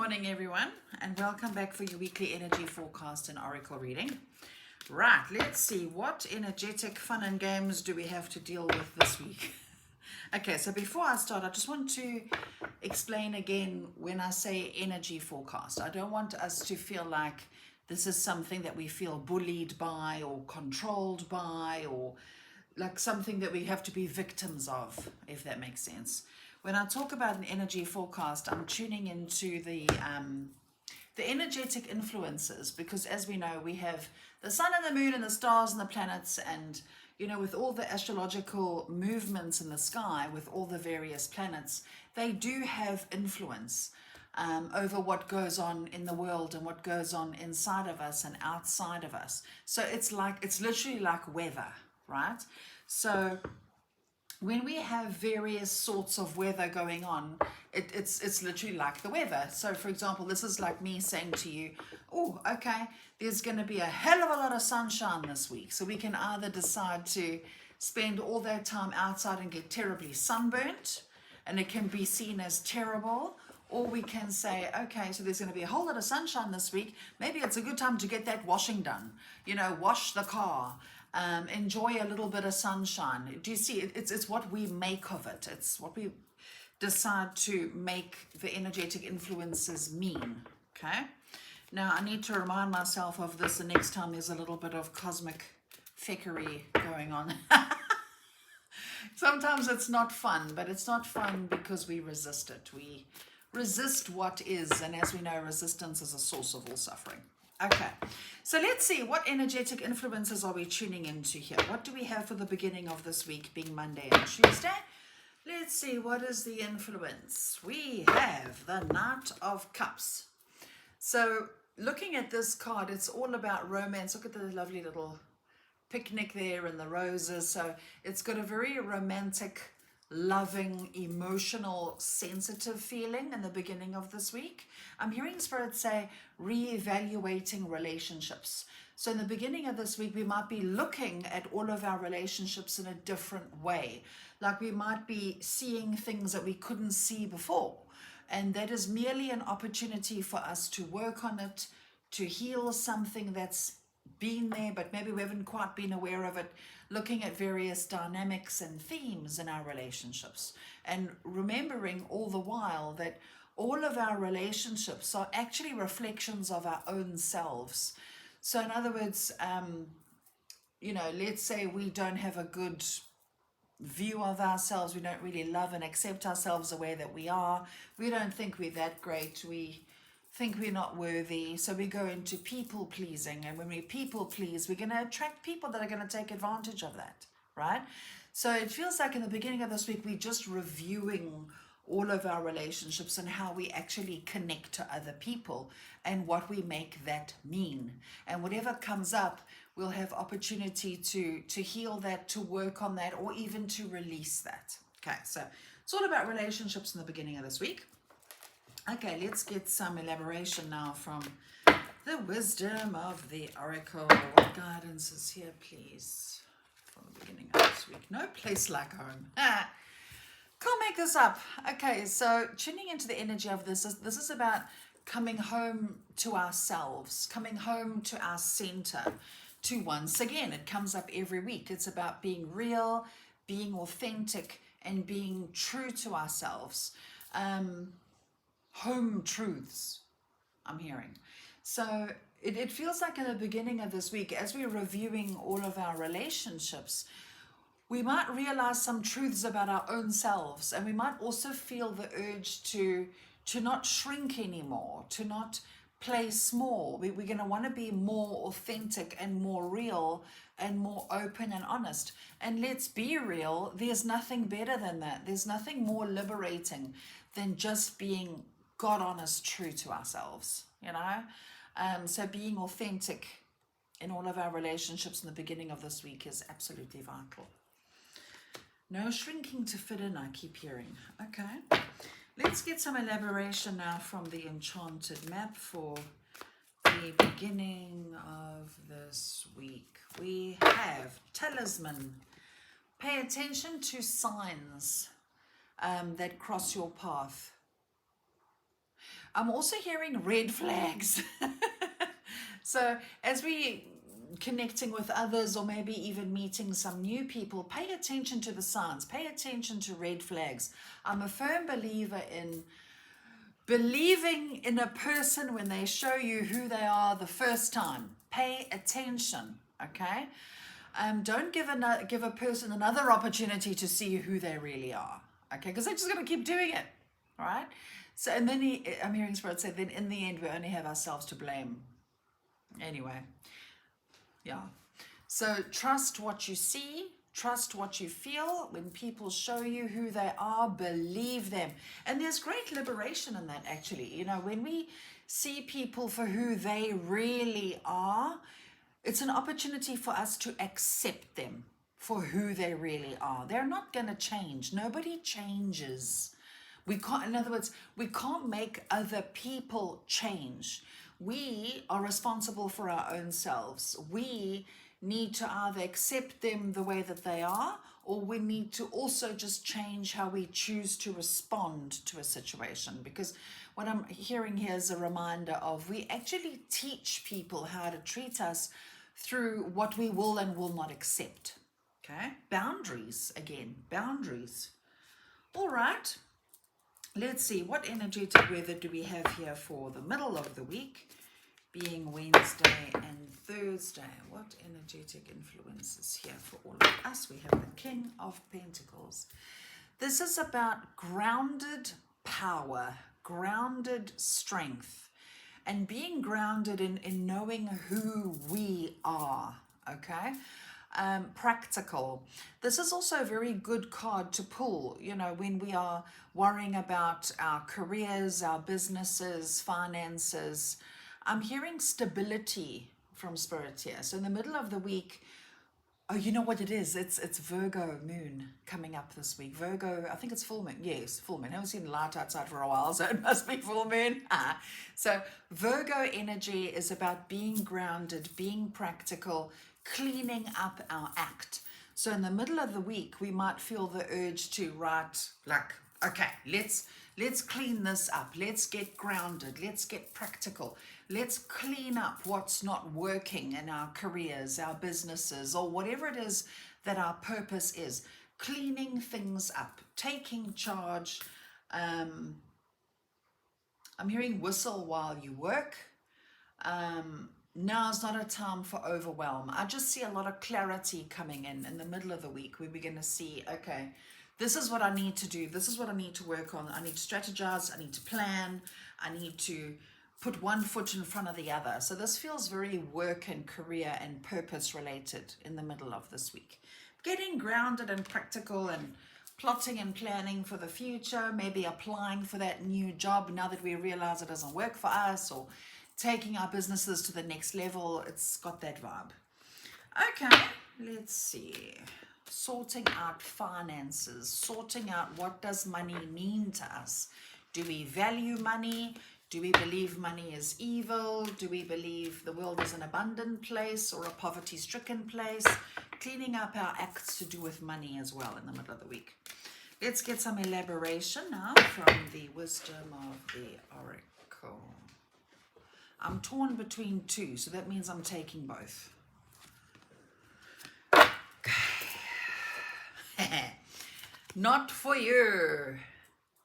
morning, everyone, and welcome back for your weekly energy forecast and oracle reading. Right, let's see what energetic fun and games do we have to deal with this week. Okay, so before I start, I just want to explain again when I say energy forecast. I don't want us to feel like this is something that we feel bullied by or controlled by, or like something that we have to be victims of, if that makes sense. When I talk about an energy forecast, I'm tuning into the energetic influences, because as we know, we have the sun and the moon and the stars and the planets, and with all the astrological movements in the sky, with all the various planets, they do have influence over what goes on in the world and what goes on inside of us and outside of us. So it's literally like weather, right? So when we have various sorts of weather going on, it's literally like the weather. So for example, this is like me saying to you, oh, okay, there's going to be a hell of a lot of sunshine this week. So we can either decide to spend all that time outside and get terribly sunburnt, and it can be seen as terrible. Or we can say, okay, so there's going to be a whole lot of sunshine this week. Maybe it's a good time to get that washing done. Wash the car. Enjoy a little bit of sunshine. Do you see? It's what we make of it. It's what we decide to make the energetic influences mean. Okay. Now I need to remind myself of this the next time there's a little bit of cosmic feckery going on. Sometimes it's not fun, but it's not fun because we resist it. We resist what is, and as we know, resistance is a source of all suffering. Okay, so let's see, what energetic influences are we tuning into here? What do we have for the beginning of this week, being Monday and Tuesday? Let's see, what is the influence? We have the Knight of Cups. So looking at this card, it's all about romance. Look at the lovely little picnic there and the roses. So it's got a very romantic, loving, emotional, sensitive feeling in the beginning of this week. I'm hearing Spirit say re-evaluating relationships. So in the beginning of this week, we might be looking at all of our relationships in a different way. Like we might be seeing things that we couldn't see before. And that is merely an opportunity for us to work on it, to heal something that's been there, but maybe we haven't quite been aware of it, looking at various dynamics and themes in our relationships, and remembering all the while that all of our relationships are actually reflections of our own selves. So in other words, let's say we don't have a good view of ourselves, we don't really love and accept ourselves the way that we are, we don't think we're that great, we think we're not worthy, so we go into people pleasing, and when we people please, we're going to attract people that are going to take advantage of that, right? So it feels like in the beginning of this week, we're just reviewing all of our relationships and how we actually connect to other people and what we make that mean. And whatever comes up, we'll have opportunity to heal that, to work on that, or even to release that. Okay, so it's all about relationships in the beginning of this week. Okay, let's get some elaboration now from the wisdom of the oracle. What guidance is here, please, for the beginning of this week? No place like home. Can't make this up. Okay, so tuning into the energy of this is about coming home to ourselves, coming home to our center, to once again, it comes up every week. It's about being real, being authentic, and being true to ourselves. Home truths, I'm hearing. So it feels like in the beginning of this week, as we're reviewing all of our relationships, we might realize some truths about our own selves, and we might also feel the urge to not shrink anymore, to not play small. We're going to want to be more authentic and more real and more open and honest. And let's be real, there's nothing better than that. There's nothing more liberating than just being God honest, true to ourselves, so being authentic in all of our relationships in the beginning of this week is absolutely vital. No shrinking to fit in, I keep hearing. Okay, let's get some elaboration now from the enchanted map for the beginning of this week. We have talisman. Pay attention to signs that cross your path. I'm also hearing red flags. So as we connecting with others, or maybe even meeting some new people, pay attention to the signs, pay attention to red flags. I'm a firm believer in believing in a person when they show you who they are the first time. Pay attention, okay? Don't give a person another opportunity to see who they really are, okay? Because they're just going to keep doing it, all right? So, and then I'm hearing Spirit say, then in the end, we only have ourselves to blame. Anyway, yeah. So trust what you see, trust what you feel. When people show you who they are, believe them. And there's great liberation in that, actually. You know, when we see people for who they really are, it's an opportunity for us to accept them for who they really are. They're not going to change. Nobody changes. We can't, in other words, we can't make other people change. We are responsible for our own selves. We need to either accept them the way that they are, or we need to also just change how we choose to respond to a situation. Because what I'm hearing here is a reminder of, we actually teach people how to treat us through what we will and will not accept. Okay? Boundaries, again, boundaries. All right. Let's see, what energetic weather do we have here for the middle of the week, being Wednesday and Thursday? What energetic influences here for all of us? We have the King of Pentacles. This is about grounded power, grounded strength, and being grounded in knowing who we are, okay? Practical. This is also a very good card to pull, you know, when we are worrying about our careers, our businesses, finances. I'm hearing stability from Spirit here. So in the middle of the week, oh, you know what it is? It's Virgo moon coming up this week. Virgo, I think it's full moon. Yes, full moon. I haven't seen light outside for a while, so it must be full moon. So Virgo energy is about being grounded, being practical, cleaning up our act. So in the middle of the week, we might feel the urge to write, like, okay, let's clean this up. Let's get grounded. Let's get practical. Let's clean up what's not working in our careers, our businesses, or whatever it is that our purpose is. Cleaning things up, taking charge. I'm hearing whistle while you work. Now is not a time for overwhelm. I just see a lot of clarity coming in the middle of the week. We're going to see, okay, this is what I need to do. This is what I need to work on. I need to strategize. I need to plan. I need to put one foot in front of the other. So this feels very work and career and purpose related in the middle of this week. Getting grounded and practical and plotting and planning for the future, maybe applying for that new job now that we realize it doesn't work for us, or taking our businesses to the next level. It's got that vibe. Okay, let's see. Sorting out finances, sorting out what does money mean to us. Do we value money? Do we believe money is evil? Do we believe the world is an abundant place or a poverty-stricken place? Cleaning up our acts to do with money as well in the middle of the week. Let's get some elaboration now from the wisdom of the oracle. I'm torn between two, so that means I'm taking both. Not for you.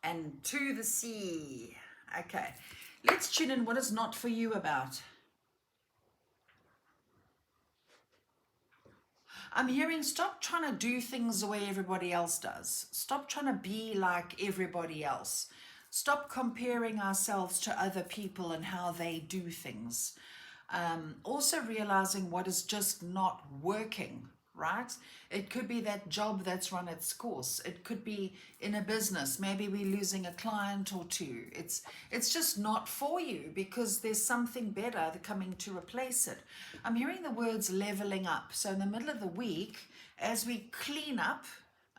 And to the sea. Okay, let's tune in. What is not for you about? I'm hearing stop trying to do things the way everybody else does. Stop trying to be like everybody else. Stop comparing ourselves to other people and how they do things. Also realizing what is just not working, right? It could be that job that's run its course. It could be in a business. Maybe we're losing a client or two. It's just not for you because there's something better coming to replace it. I'm hearing the words leveling up. So in the middle of the week, as we clean up,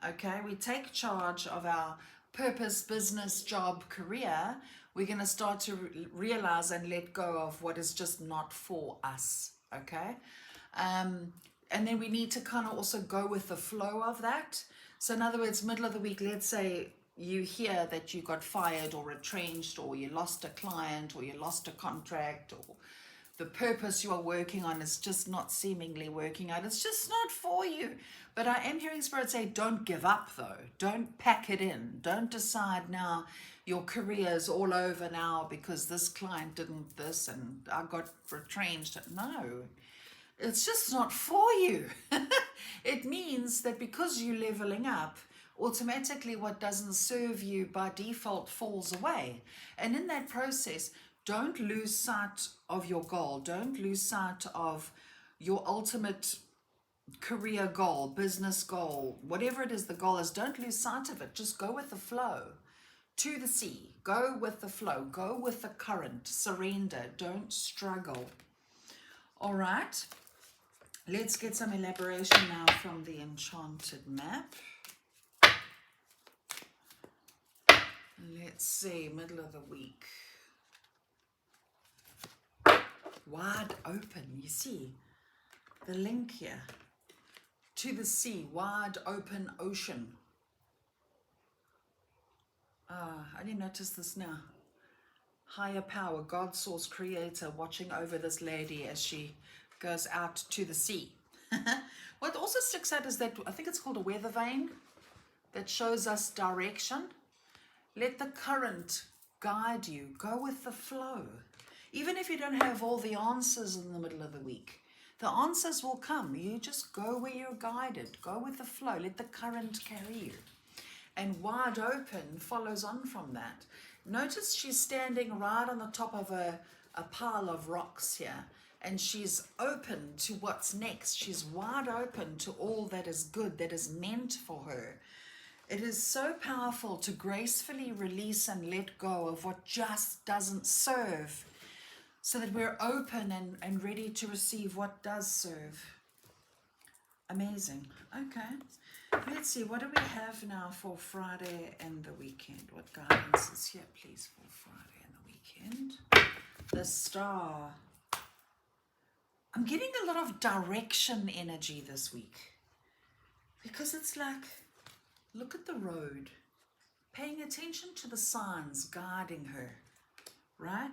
okay, we take charge of our purpose, business, job, career, we're going to start to realize and let go of what is just not for us, okay? And then we need to kind of also go with the flow of that. So in other words, middle of the week, let's say, you hear that you got fired or retrenched, or you lost a client, or you lost a contract, or the purpose you are working on is just not seemingly working out. It's just not for you. But I am hearing Spirit say, don't give up though. Don't pack it in. Don't decide now your career is all over now because this client didn't this and I got retrenched. No, it's just not for you. It means that because you're leveling up, automatically what doesn't serve you by default falls away. And in that process, don't lose sight of your goal. Don't lose sight of your ultimate career goal, business goal, whatever it is the goal is. Don't lose sight of it. Just go with the flow to the sea. Go with the flow. Go with the current. Surrender. Don't struggle. All right. Let's get some elaboration now from the enchanted map. Let's see, middle of the week. Wide open, you see the link here. To the sea, wide open ocean. I only noticed this now. Higher power, God source creator, watching over this lady as she goes out to the sea. What also sticks out is that, I think it's called a weather vane, that shows us direction. Let the current guide you. Go with the flow. Even if you don't have all the answers in the middle of the week, the answers will come. You just go where you're guided. Go with the flow. Let the current carry you. And wide open follows on from that. Notice she's standing right on the top of a pile of rocks here. And she's open to what's next. She's wide open to all that is good, that is meant for her. It is so powerful to gracefully release and let go of what just doesn't serve, so that we're open and ready to receive what does serve. Amazing. Okay. Let's see. What do we have now for Friday and the weekend? What guidance is here, please, for Friday and the weekend? The star. I'm getting a lot of direction energy this week. Because it's like, look at the road. Paying attention to the signs guiding her. Right?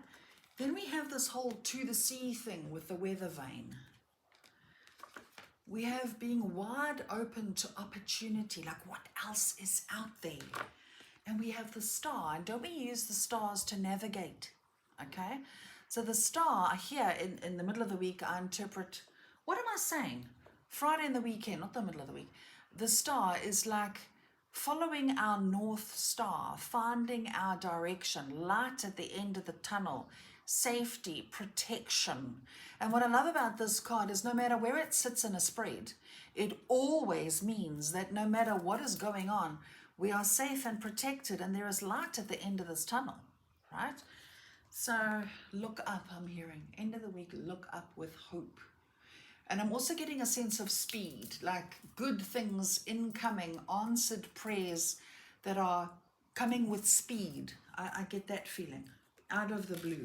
Then we have this whole to the sea thing with the weather vane. We have being wide open to opportunity, like what else is out there? And we have the star, and don't we use the stars to navigate? Okay? So the star here in the middle of the week, I interpret, what am I saying? Friday and the weekend, not the middle of the week. The star is like following our north star, finding our direction, light at the end of the tunnel, safety, protection. And what I love about this card is no matter where it sits in a spread, it always means that no matter what is going on, we are safe and protected, and there is light at the end of this tunnel, right? So look up, I'm hearing. End of the week, look up with hope. And I'm also getting a sense of speed, like good things incoming, answered prayers that are coming with speed. I get that feeling out of the blue.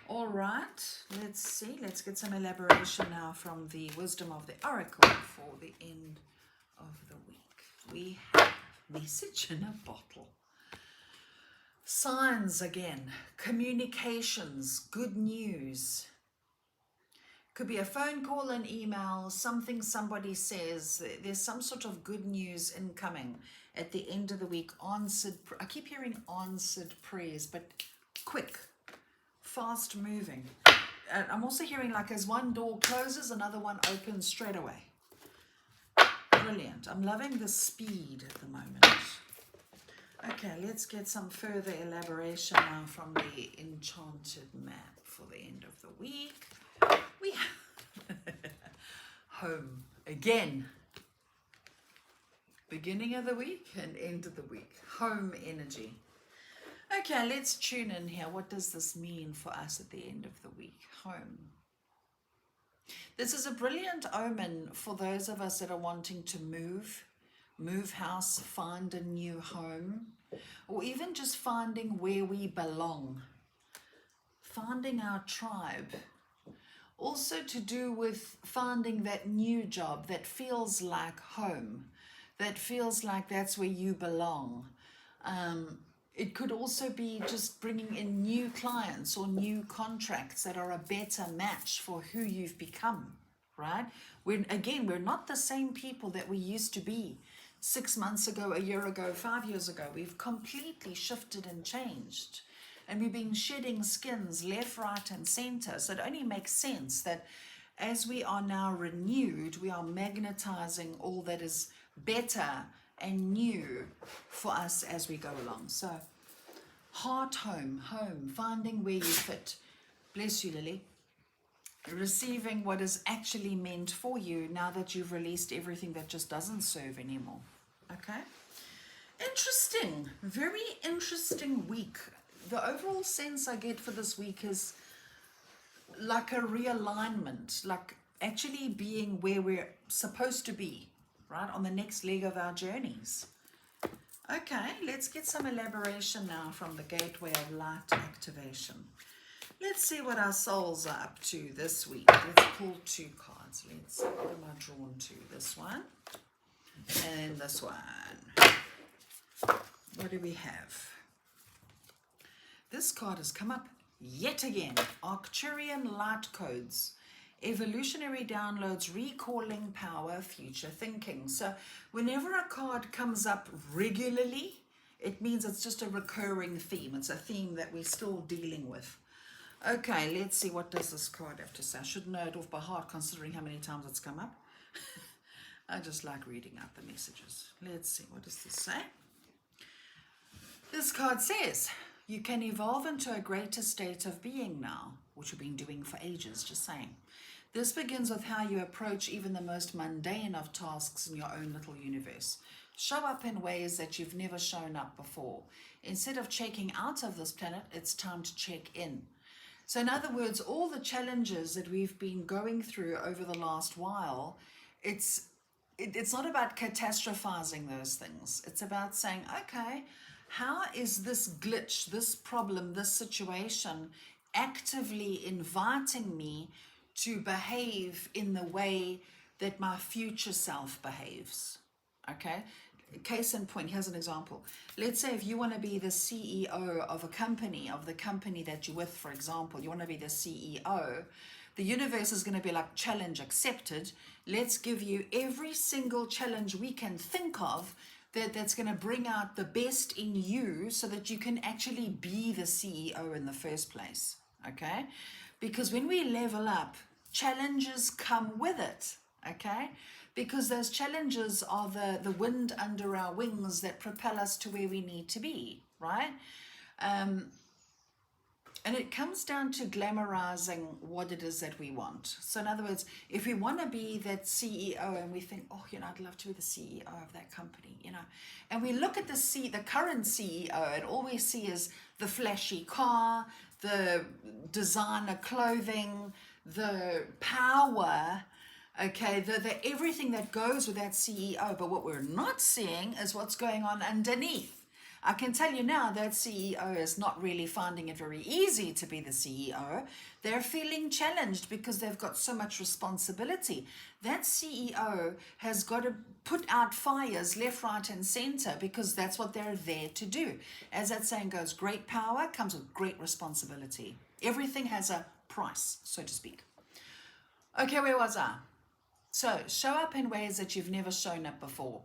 All right, let's see. Let's get some elaboration now from the wisdom of the oracle for the end of the week. We have message in a bottle. Signs again, communications, good news. Could be a phone call, an email, something somebody says. There's some sort of good news incoming at the end of the week. Answered, I keep hearing answered prayers, but quick, fast moving. And I'm also hearing like as one door closes, another one opens straight away. Brilliant. I'm loving the speed at the moment. Okay, let's get some further elaboration now from the enchanted map for the end of the week. We have home again. Beginning of the week and end of the week. Home energy. Okay, let's tune in here. What does this mean for us at the end of the week? Home. This is a brilliant omen for those of us that are wanting to move house, find a new home, or even just finding where we belong, finding our tribe. Also to do with finding that new job that feels like home, that feels like that's where you belong. It could also be just bringing in new clients or new contracts that are a better match for who you've become, right? We're not the same people that we used to be 6 months ago, a year ago, 5 years ago. We've completely shifted and changed. And we've been shedding skins left, right, and center. So it only makes sense that as we are now renewed, we are magnetizing all that is better and new for us as we go along. So heart, home, finding where you fit. Bless you, Lily. Receiving what is actually meant for you now that you've released everything that just doesn't serve anymore. Okay? Interesting. Very interesting week. The overall sense I get for this week is like a realignment, like actually being where we're supposed to be, right, on the next leg of our journeys. Okay, let's get some elaboration now from the Gateway of Light activation. Let's see what our souls are up to this week. Let's pull 2 cards. Let's see, what am I drawn to? This one and this one. What do we have? This card has come up yet again. Arcturian Light Codes. Evolutionary downloads, recalling power, future thinking. So whenever a card comes up regularly, it means it's just a recurring theme. It's a theme that we're still dealing with. Okay, let's see, what does this card have to say? I should know it off by heart considering how many times it's come up. I just like reading out the messages. Let's see, what does this say? This card says, you can evolve into a greater state of being now, which we've been doing for ages, just saying. This begins with how you approach even the most mundane of tasks in your own little universe. Show up in ways that you've never shown up before. Instead of checking out of this planet, it's time to check in. So in other words, all the challenges that we've been going through over the last while, it's not about catastrophizing those things. It's about saying, okay, how is this glitch, this problem, this situation actively inviting me to behave in the way that my future self behaves? Okay, case in point, here's an example. Let's say if you want to be the CEO of a company, of the company that you're with, for example, you want to be the CEO, the universe is going to be like, challenge accepted. Let's give you every single challenge we can think of that's going to bring out the best in you so that you can actually be the CEO in the first place. Okay, because when we level up, challenges come with it. Okay, because those challenges are the wind under our wings that propel us to where we need to be, right? And it comes down to glamorizing what it is that we want. So in other words, if we want to be that CEO and we think, oh, I'd love to be the CEO of that company, and we look at the current CEO and all we see is the flashy car, the designer clothing, the power, okay, the everything that goes with that CEO. But what we're not seeing is what's going on underneath. I can tell you now that CEO is not really finding it very easy to be the CEO. They're feeling challenged because they've got so much responsibility. That CEO has got to put out fires left, right, and center because that's what they're there to do. As that saying goes, great power comes with great responsibility. Everything has a price, so to speak. Okay, where was I? So show up in ways that you've never shown up before.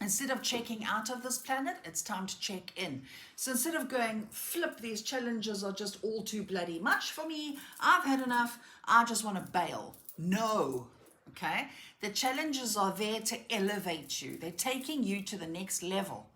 Instead of checking out of this planet, it's time to check in. So instead of going, flip, these challenges are just all too bloody much for me, I've had enough, I just want to bail. No, okay? The challenges are there to elevate you. They're taking you to the next level,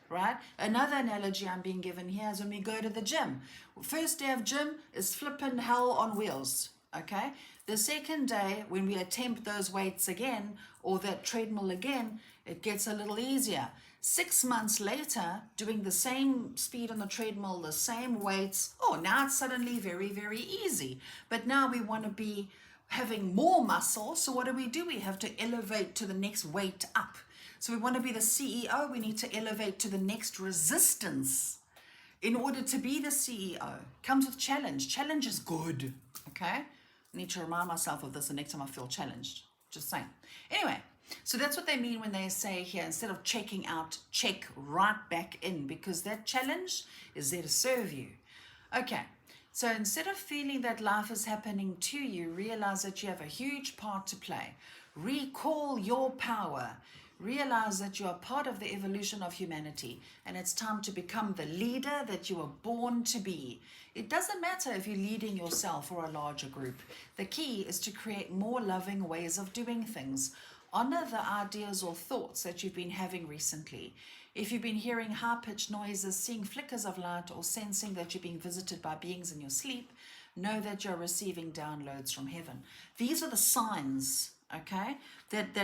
right? Another analogy I'm being given here is when we go to the gym. First day of gym is flipping hell on wheels, okay? The second day, when we attempt those weights again, or that treadmill again, it gets a little easier. 6 months later, doing the same speed on the treadmill, the same weights, oh, now it's suddenly very, very easy. But now we want to be having more muscle, so what do? We have to elevate to the next weight up. So we want to be the CEO, we need to elevate to the next resistance. In order to be the CEO, comes with challenge. Challenge is good, okay? I need to remind myself of this the next time I feel challenged. Just saying. Anyway, So that's what they mean when they say here, instead of checking out, check right back in, because that challenge is there to serve you. Okay, so instead of feeling that life is happening to you, realize that you have a huge part to play. Recall your power. Realize that you are part of the evolution of humanity, and it's time to become the leader that you were born to be. It doesn't matter if you're leading yourself or a larger group. The key is to create more loving ways of doing things. Honor the ideas or thoughts that you've been having recently. If you've been hearing high-pitched noises, seeing flickers of light, or sensing that you're being visited by beings in your sleep, know that you're receiving downloads from heaven. These are the signs, okay, that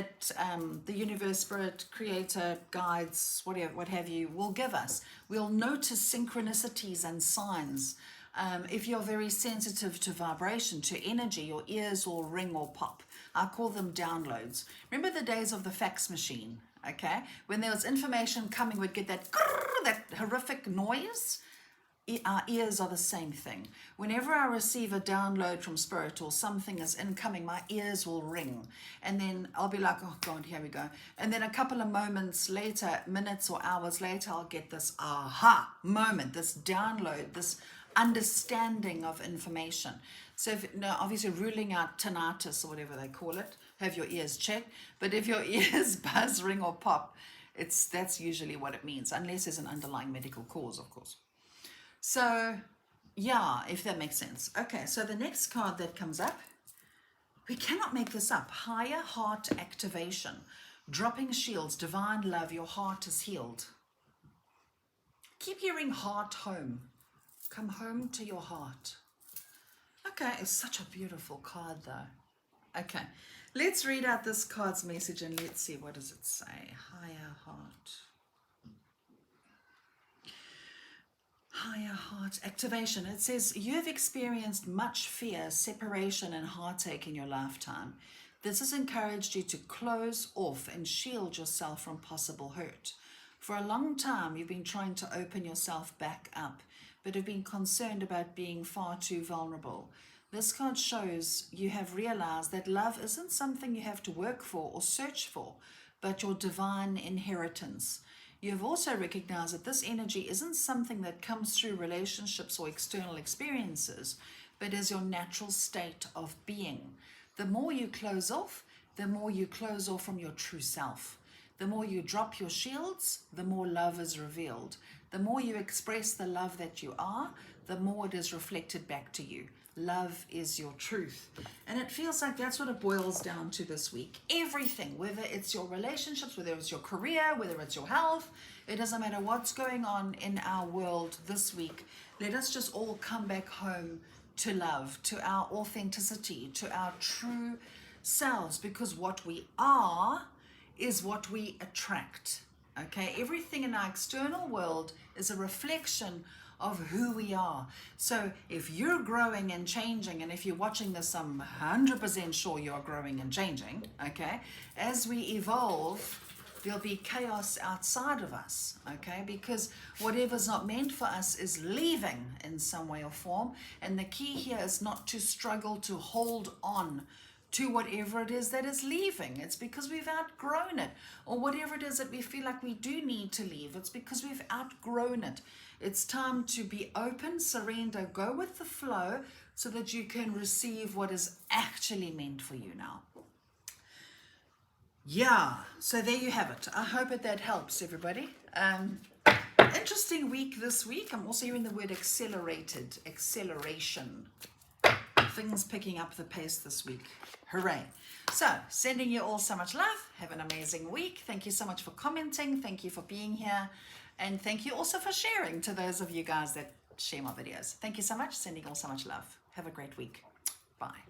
the universe, spirit, creator, guides, whatever, what have you, will give us. We'll notice synchronicities and signs. If you're very sensitive to vibration, to energy, your ears will ring or pop. I call them downloads. Remember the days of the fax machine, okay? When there was information coming, we'd get that grrr, that horrific noise. Our ears are the same thing. Whenever I receive a download from spirit or something is incoming, my ears will ring. And then I'll be like, oh God, here we go. And then a couple of moments later, minutes or hours later, I'll get this aha moment, this download, this understanding of information. So if, no, obviously ruling out tinnitus or whatever they call it, have your ears checked. But if your ears buzz, ring or pop, that's usually what it means, unless there's an underlying medical cause, of course. So yeah, if that makes sense. Okay, so the next card that comes up, we cannot make this up. Higher heart activation. Dropping shields, divine love, your heart is healed. Keep hearing heart home. Come home to your heart. Okay, it's such a beautiful card though. Okay, let's read out this card's message and let's see, what does it say? Higher heart. Higher heart activation. It says, you have experienced much fear, separation, and heartache in your lifetime. This has encouraged you to close off and shield yourself from possible hurt. For a long time, you've been trying to open yourself back up, but have been concerned about being far too vulnerable. This card shows you have realized that love isn't something you have to work for or search for, but your divine inheritance. You have also recognized that this energy isn't something that comes through relationships or external experiences, but is your natural state of being. The more you close off, the more you close off from your true self. The more you drop your shields, the more love is revealed. The more you express the love that you are, the more it is reflected back to you. Love is your truth. And it feels like that's what it boils down to this week. Everything, whether it's your relationships, whether it's your career, whether it's your health, it doesn't matter what's going on in our world this week. Let us just all come back home to love, to our authenticity, to our true selves, because what we are is what we attract. Okay, everything in our external world is a reflection of who we are. So if you're growing and changing, and if you're watching this, I'm 100% sure you're growing and changing, okay? As we evolve, there'll be chaos outside of us, okay? Because whatever's not meant for us is leaving in some way or form. And the key here is not to struggle to hold on to whatever it is that is leaving. It's because we've outgrown it. Or whatever it is that we feel like we do need to leave, it's because we've outgrown it. It's time to be open, surrender, go with the flow so that you can receive what is actually meant for you now. Yeah, so there you have it. I hope that helps everybody. Interesting week this week. I'm also hearing the word accelerated, acceleration. Things picking up the pace this week. Hooray. So, sending you all so much love. Have an amazing week. Thank you so much for commenting. Thank you for being here. And thank you also for sharing to those of you guys that share my videos. Thank you so much. Sending all so much love. Have a great week. Bye.